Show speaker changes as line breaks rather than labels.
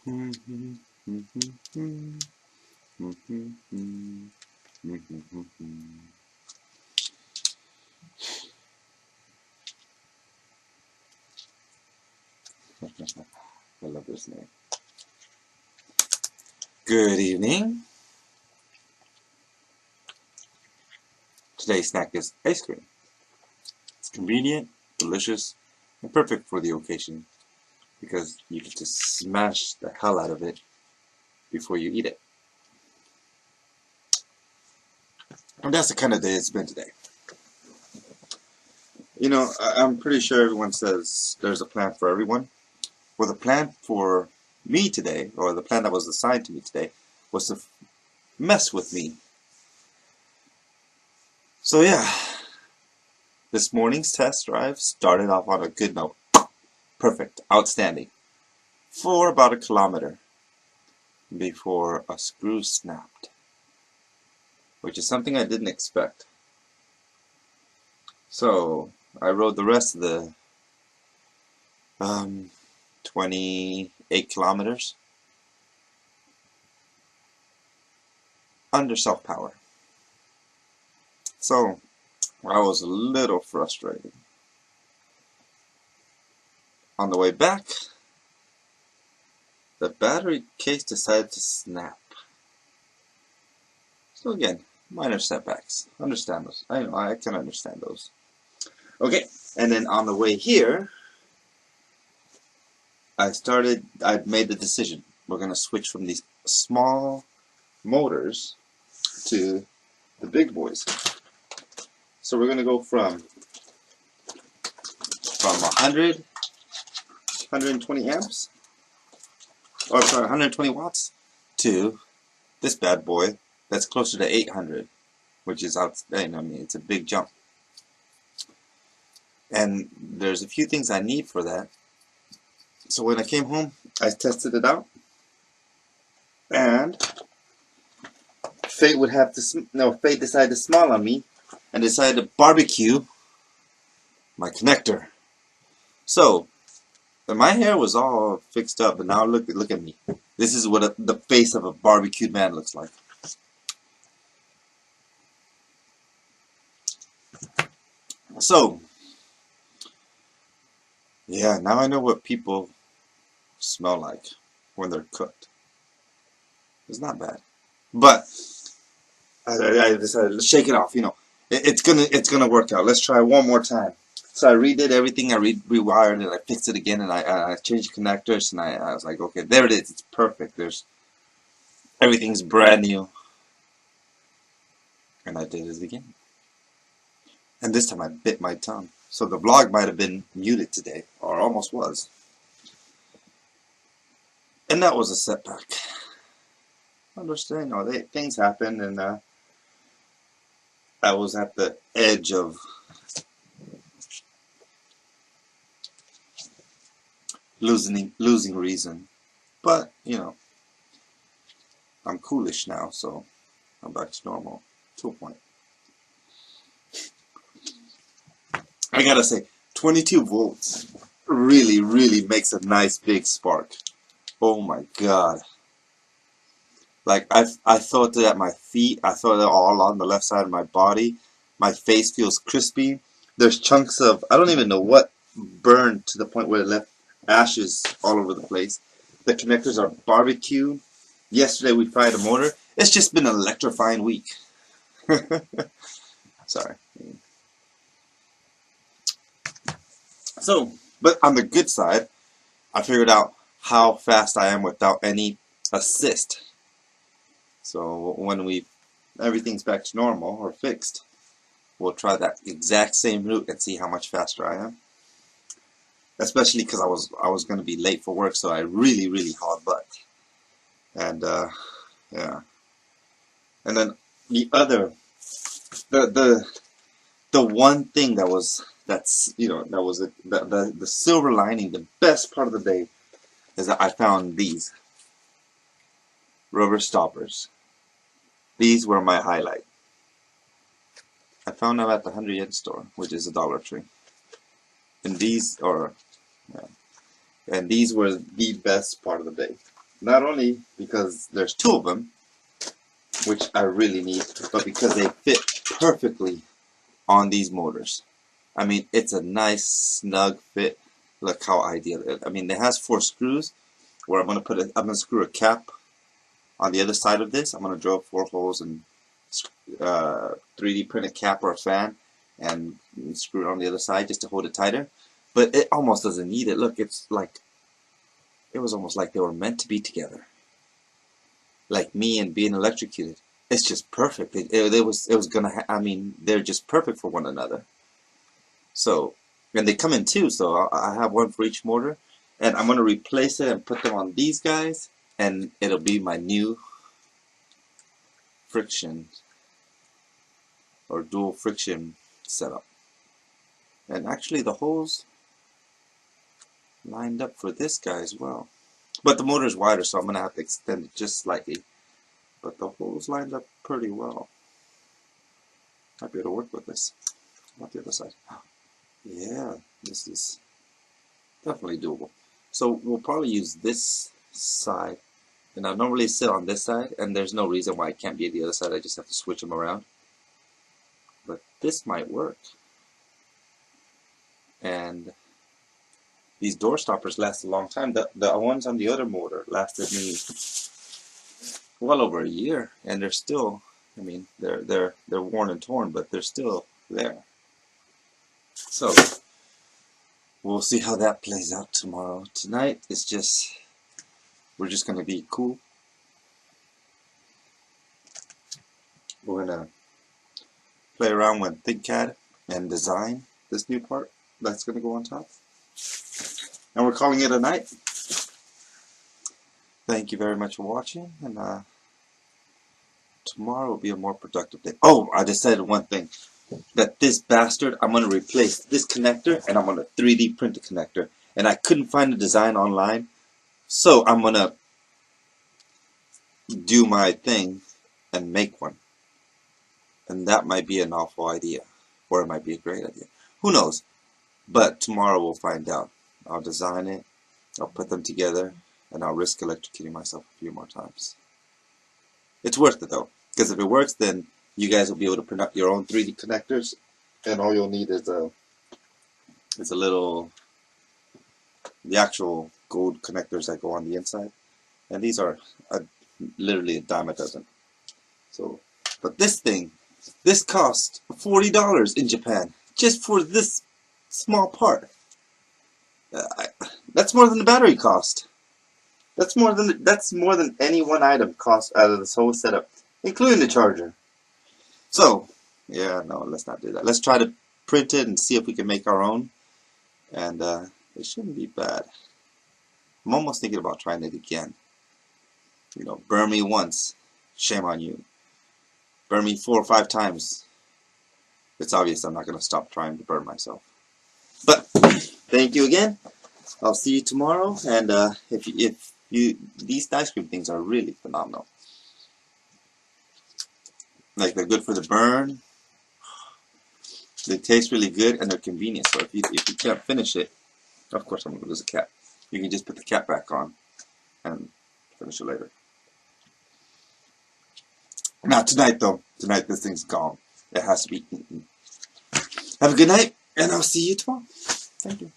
I love this name. Good evening. Today's snack is ice cream. It's convenient, delicious, and perfect for the occasion because you get to smash the hell out of it before you eat it. And that's the kind of day it's been today. You know, I'm pretty sure everyone says there's a plan for everyone. Well, the plan for me today, or the plan that was assigned to me today, was to mess with me. So yeah, this morning's test drive started off on a good note. Perfect, outstanding. For about a kilometer before a screw snapped, which is something I didn't expect. So I rode the rest of the 28 kilometers under self-power. So I was a little frustrated. On the way back, the battery case decided to snap. So again, minor setbacks. Understand those. I know, I can understand those. Okay, and then on the way here, I made the decision. We're going to switch from these small motors to the big boys. So we're going to go from 100, 120 amps, or sorry, 120 watts to this bad boy that's closer to 800, which is outstanding. I mean, it's a big jump. And there's a few things I need for that. So when I came home, I tested it out, and Fate decided to smile on me and decided to barbecue my connector. So my hair was all fixed up, and now look at me. This is what the face of a barbecued man looks like. So yeah, now I know what people smell like when they're cooked. It's not bad, but I decided to shake it off. You know, it's gonna work out. Let's try one more time. So I redid everything. I rewired it. I fixed it again, and I changed the connectors. And I was like, okay, there it is. It's perfect. Everything's brand new. And I did it again. And this time I bit my tongue. So the vlog might have been muted today, or almost was. And that was a setback. Understand, things happen, and I was at the edge of losing reason. But, you know, I'm coolish now, so I'm back to normal to a point. I gotta say, 22 volts really, really makes a nice big spark. Oh my god. Like, I felt it at my feet. I felt it all on the left side of my body. My face feels crispy. There's chunks of, I don't even know what, burned to the point where it left ashes all over the place. The connectors are barbecued. Yesterday we fried a motor. It's just been an electrifying week. Sorry. So, but on the good side, I figured out how fast I am without any assist. So when everything's back to normal or fixed, we'll try that exact same route and see how much faster I am. Especially because I was going to be late for work, so I really hauled butt. And yeah. And then the one thing that was the silver lining, the best part of the day, is that I found these rubber stoppers. These were my highlight. I found them at the 100-yen store, which is a Dollar Tree. And these were the best part of the day. Not only because there's two of them, which I really need, but because they fit perfectly on these motors. I mean, it's a nice snug fit. Look how ideal it is. I mean, it has 4 screws where I'm gonna screw a cap on the other side of this. I'm gonna drill 4 holes and 3D print a cap or a fan and screw it on the other side just to hold it tighter. But it almost doesn't need it. Look, it was almost like they were meant to be together. Like me and being electrocuted. It's just perfect. It was gonna. I mean, they're just perfect for one another. So, and they come in 2. So I have one for each motor, and I'm gonna replace it and put them on these guys, and it'll be my new friction or dual friction setup. And actually, the holes lined up for this guy as well. But the motor is wider, so I'm gonna have to extend it just slightly. But the holes lined up pretty well. Might be able to work with this. How about the other side? Yeah, this is definitely doable. So we'll probably use this side. And I normally sit on this side, and there's no reason why I can't be at the other side. I just have to switch them around. But this might work. And these door stoppers last a long time. The ones on the other motor lasted me well over a year, and they're still. I mean, they're worn and torn, but they're still there. So we'll see how that plays out tomorrow. Tonight it's just we're just gonna be cool. We're gonna play around with ThinkCAD and design this new part that's gonna go on top. And we're calling it a night. Thank you very much for watching, and tomorrow will be a more productive day. Oh, I decided one thing. That this bastard, I'm going to replace this connector, and I'm going to 3D print the connector. And I couldn't find a design online, so I'm going to do my thing and make one. And that might be an awful idea, or it might be a great idea. Who knows? But tomorrow we'll find out. I'll design it, I'll put them together, and I'll risk electrocuting myself a few more times. It's worth it though, because if it works, then you guys will be able to print out your own 3D connectors, and all you'll need is a little, the actual gold connectors that go on the inside, and these are literally a dime a dozen. So, but this thing, this cost $40 in Japan just for this small part. That's more than the battery cost. That's more than any one item cost out of this whole setup, including the charger. So, yeah, no, let's not do that. Let's try to print it and see if we can make our own. And it shouldn't be bad. I'm almost thinking about trying it again. You know, burn me once, shame on you. Burn me 4 or 5 times. It's obvious I'm not going to stop trying to burn myself. But, thank you again. I'll see you tomorrow. And these ice cream things are really phenomenal. Like, they're good for the burn. They taste really good, and they're convenient. So if you can't finish it, of course I'm going to lose a cap. You can just put the cap back on and finish it later. Not tonight, though. Tonight this thing's gone. It has to be eaten. Have a good night, and I'll see you tomorrow. Thank you.